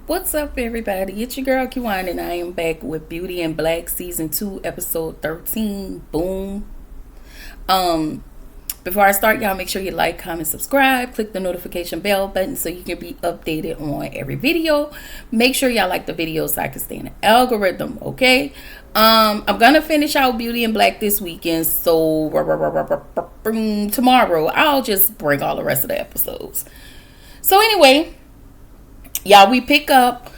What's up, everybody? It's your girl Kiwan, and I am back with Beauty in Black Season 2, Episode 13. Boom. Um, Before I start, y'all make sure you like, comment, subscribe, click the notification bell button so you can be updated on every video. Make sure y'all like the video so I can stay in the algorithm, okay? I'm gonna finish out Beauty in Black this weekend, so tomorrow I'll just bring all the rest of the episodes. So anyway, y'all, we pick up.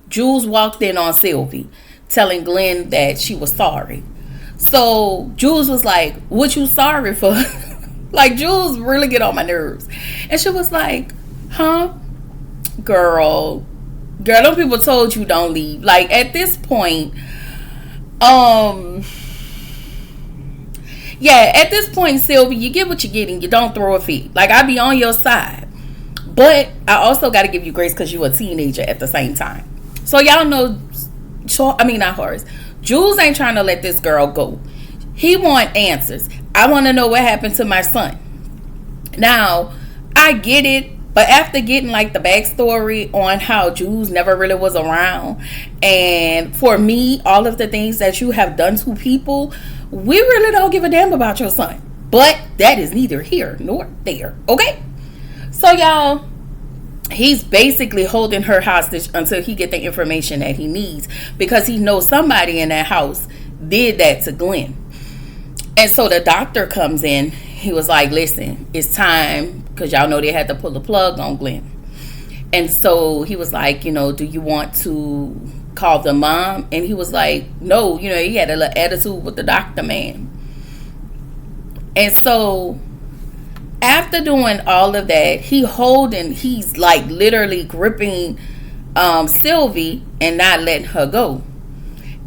Jules walked in on Sylvie, telling Glenn that she was sorry. So Jules was like, "What you sorry for?" Like, Jules really get on my nerves. And she was like, "Huh? Girl, them people told you don't leave." Like, at this point, yeah, at this point, Sylvie, you get what you get and you don't throw a fit. Like, I be on your side. But I also got to give you grace because you a teenager at the same time. So y'all know, not Horace. Jules ain't trying to let this girl go. He want answers. I want to know what happened to my son. Now, I get it. But after getting like the backstory on how Jules never really was around, and for me, all of the things that you have done to people, we really don't give a damn about your son. But that is neither here nor there. Okay? So y'all, he's basically holding her hostage until he get the information that he needs, because he knows somebody in that house did that to Glenn. And so the doctor comes in. He was like, "Listen, it's time," because y'all know they had to pull the plug on Glenn. And so he was like, "Do you want to call the mom?" And he was like, "No," he had a little attitude with the doctor man. And so after doing all of that, he's like literally gripping Sylvie and not letting her go.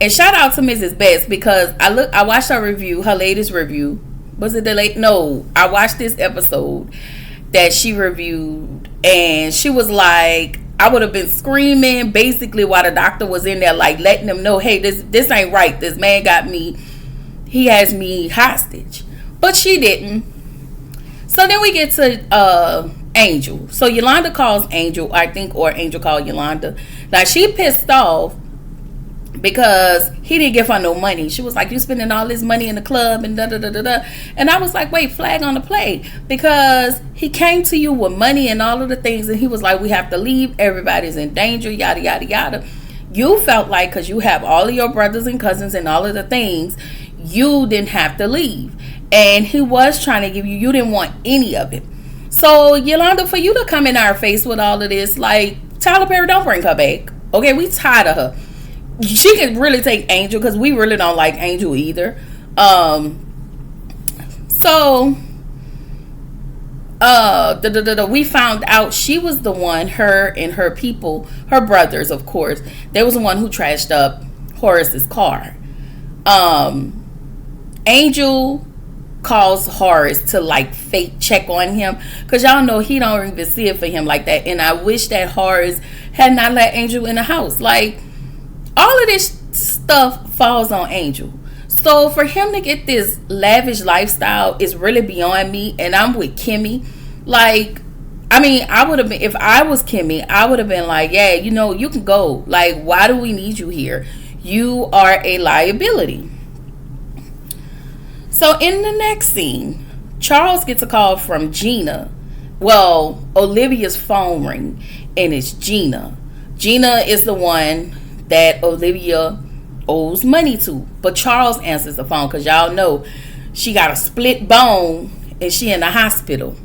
And shout out to Mrs. Best, because I watched her review, her latest review. Was it the late? No, I watched this episode that she reviewed, and she was like, I would have been screaming basically while the doctor was in there, like letting them know, hey, this ain't right. This man got me. He has me hostage. But she didn't. So then we get to Angel. So Yolanda calls Angel, I think, or Angel called Yolanda. Now she pissed off because he didn't give her no money. She was like, "You spending all this money in the club and da da da da da." And I was like, wait, flag on the play, because he came to you with money and all of the things, and he was like, "We have to leave. Everybody's in danger, yada yada yada." You felt like, because you have all of your brothers and cousins and all of the things, you didn't have to leave. And he was trying to give you didn't want any of it. So Yolanda, for you to come in our face with all of this, like, Tyler Perry, don't bring her back. Okay, we tired of her. She can really take Angel, because we really don't like Angel either. So we found out she was the one, her and her people, her brothers, of course, they was the one who trashed up Horace's car. Angel calls Horace to like fake check on him, because y'all know he don't even see it for him like that. And I wish that Horace had not let Angel in the house. Like, all of this stuff falls on Angel. So for him to get this lavish lifestyle is really beyond me. And I'm with Kimmy. Like, I would have been, if I was Kimmy, I would have been like, yeah, you can go. Like, why do we need you here? You are a liability. So in the next scene, Charles gets a call from Gina. Well, Olivia's phone ring, and it's Gina. Gina is the one that Olivia owes money to. But Charles answers the phone, because y'all know she got a split bone and she in the hospital.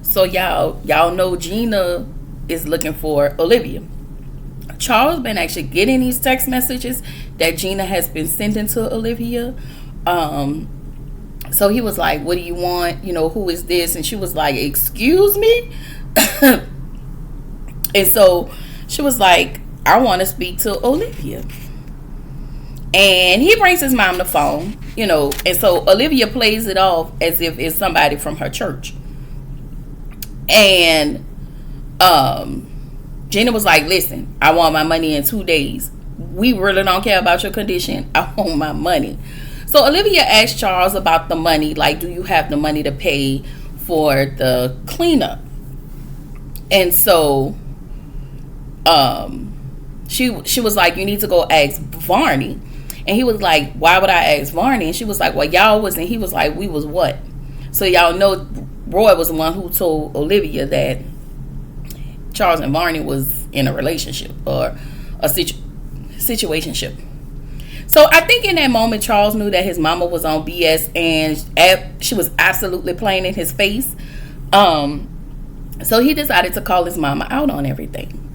So y'all know Gina is looking for Olivia. Charles been actually getting these text messages that Gina has been sending to Olivia. So he was like, "What do you want? Who is this?" And she was like, "Excuse me?" And so she was like, "I want to speak to Olivia." And he brings his mom the phone, and so Olivia plays it off as if it's somebody from her church. And Gina was like, "Listen, I want my money in 2 days. We really don't care about your condition. I want my money." So Olivia asked Charles about the money, like, do you have the money to pay for the cleanup? And so she was like, you need to go ask Varney. And he was like, why would I ask Varney? And she was like, well, y'all was, and he was like, we was what? So y'all know Roy was the one who told Olivia that Charles and Varney was in a relationship or a situationship. So I think in that moment, Charles knew that his mama was on BS, and she was absolutely playing in his face. So he decided to call his mama out on everything.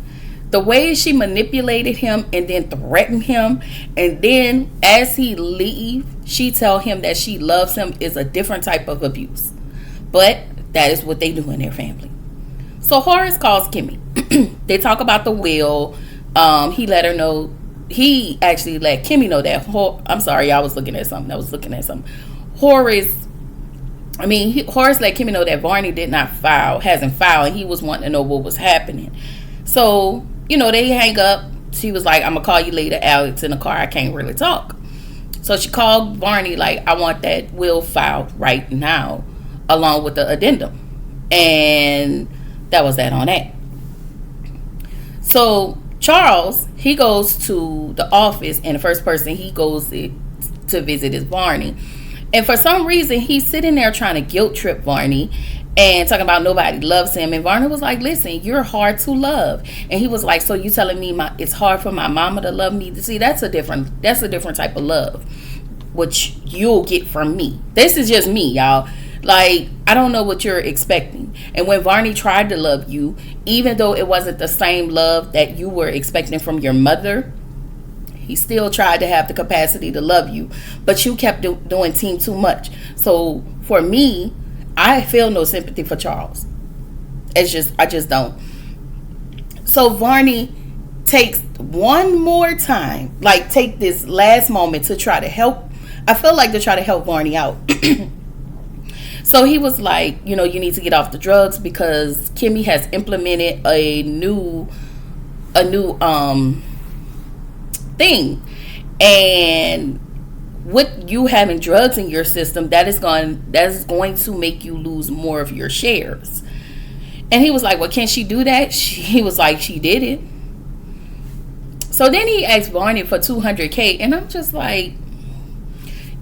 The way she manipulated him and then threatened him, and then as he leave, she tell him that she loves him, is a different type of abuse. But that is what they do in their family. So Horace calls Kimmy. They talk about the will. He let her know. He actually let Kimmy know that. I'm sorry, I was looking at something. Horace let Kimmy know that Varney hasn't filed, and he was wanting to know what was happening. So, they hang up. She was like, I'm going to call you later, Alex, in the car. I can't really talk. So she called Varney like, I want that will filed right now, along with the addendum. And that was that on that. So Charles, he goes to the office, and the first person he goes to visit is Varney. And for some reason, he's sitting there trying to guilt trip Varney and talking about nobody loves him. And Varney was like, listen, you're hard to love. And he was like, so you telling me it's hard for my mama to love me? See, that's a different type of love, which you'll get from me. This is just me, y'all. Like, I don't know what you're expecting. And when Varney tried to love you, even though it wasn't the same love that you were expecting from your mother, he still tried to have the capacity to love you. But you kept doing too much. So for me, I feel no sympathy for Charles. I just don't. So Varney takes one more time, like take this last moment to try to help. I feel like to try to help Varney out. So he was like, you need to get off the drugs because Kimmy has implemented a new thing. And with you having drugs in your system, that is going to make you lose more of your shares. And he was like, well, can she do that? He was like, she did it. So then he asked Varney for $200K, and I'm just like,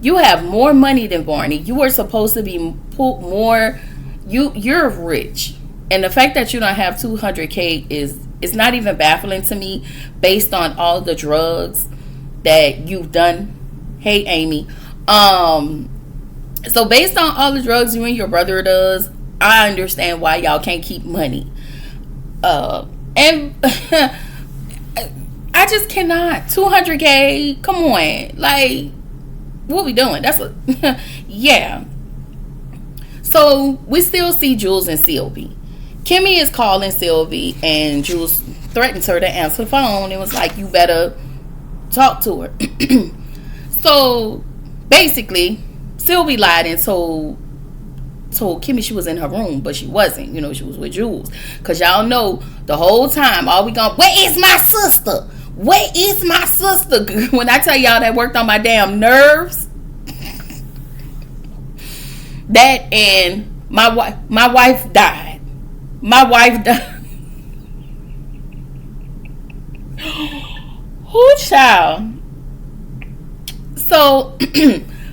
you have more money than Varney. You were supposed to be more. You're rich, and the fact that you don't have $200K is not even baffling to me, based on all the drugs that you've done. Hey, Amy. So based on all the drugs you and your brother does, I understand why y'all can't keep money. And I just cannot. $200K. Come on, like. What we doing? That's yeah. So we still see Jules and Sylvie. Kimmy is calling Sylvie, and Jules threatens her to answer the phone and was like, you better talk to her. So basically, Sylvie lied and told Kimmy she was in her room, but she wasn't. She was with Jules. Because y'all know the whole time, all we going, where is my sister? Where is my sister? When I tell y'all that worked on my damn nerves. That and my wife died. My wife died. Who child? So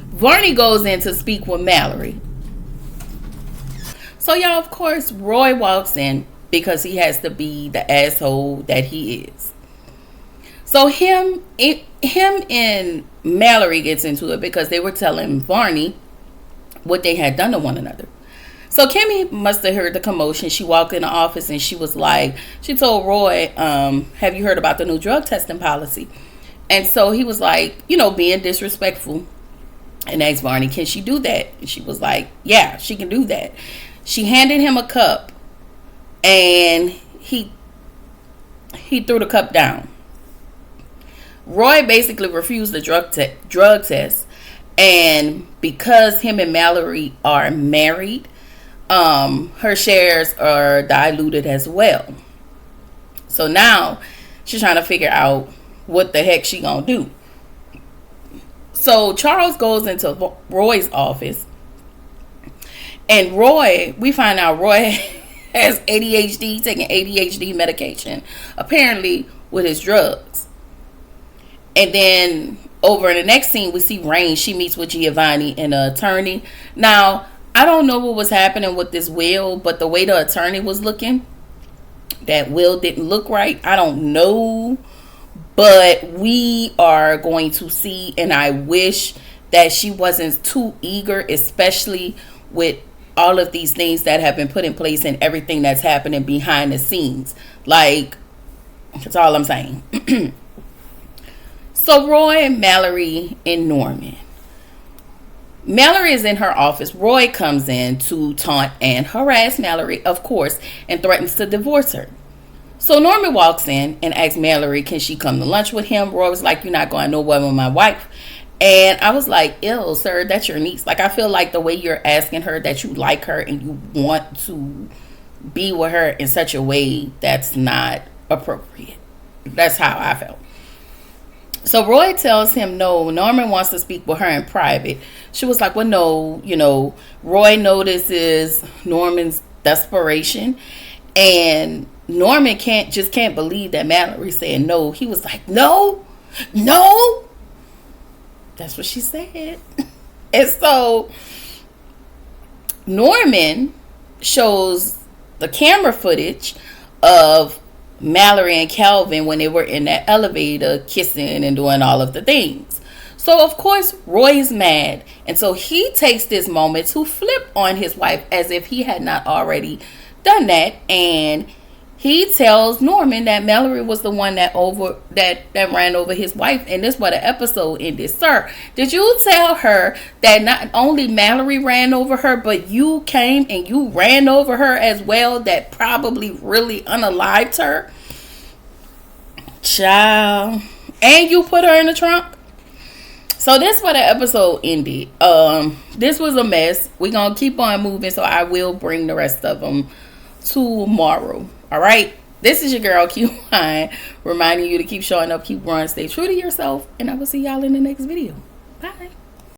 Varney goes in to speak with Mallory. So y'all, of course, Roy walks in because he has to be the asshole that he is. So him and Mallory gets into it because they were telling Varney what they had done to one another. So Kimmy must have heard the commotion. She walked in the office and she was like, she told Roy, have you heard about the new drug testing policy? And so he was like, being disrespectful, and asked Varney, can she do that? And she was like, yeah, she can do that. She handed him a cup, and he threw the cup down. Roy basically refused the drug test, and because him and Mallory are married, her shares are diluted as well. So now she's trying to figure out what the heck she gonna do. So Charles goes into Roy's office, and we find out Roy has ADHD, taking ADHD medication, apparently with his drugs. And then over in the next scene, we see Rain. She meets with Giovanni, an attorney. Now, I don't know what was happening with this will, but the way the attorney was looking, that will didn't look right. I don't know. But we are going to see, and I wish that she wasn't too eager, especially with all of these things that have been put in place and everything that's happening behind the scenes. Like, that's all I'm saying. So Roy, Mallory, and Norman. Mallory is in her office. Roy comes in to taunt and harass Mallory, of course, and threatens to divorce her. So Norman walks in and asks Mallory, can she come to lunch with him? Roy was like, you're not going nowhere with my wife. And I was like, ew, sir, that's your niece. Like, I feel like the way you're asking her that you like her and you want to be with her in such a way that's not appropriate. That's how I felt. So Roy tells him no, Norman wants to speak with her in private. She was like, well, no, Roy notices Norman's desperation, and Norman can't believe that Mallory said no. He was like, no. That's what she said. And so Norman shows the camera footage of Mallory and Calvin when they were in that elevator kissing and doing all of the things. So of course Roy is mad, and so he takes this moment to flip on his wife as if he had not already done that, and he tells Norman that Mallory was the one that ran over his wife, and this is where the episode ended. Sir, did you tell her that not only Mallory ran over her, but you came and you ran over her as well? That probably really unalived her, child, and you put her in the trunk. So this is where the episode ended. This was a mess. We're gonna keep on moving, so I will bring the rest of them tomorrow. All right, this is your girl Q Wine, reminding you to keep showing up, keep growing, stay true to yourself, and I will see y'all in the next video. Bye.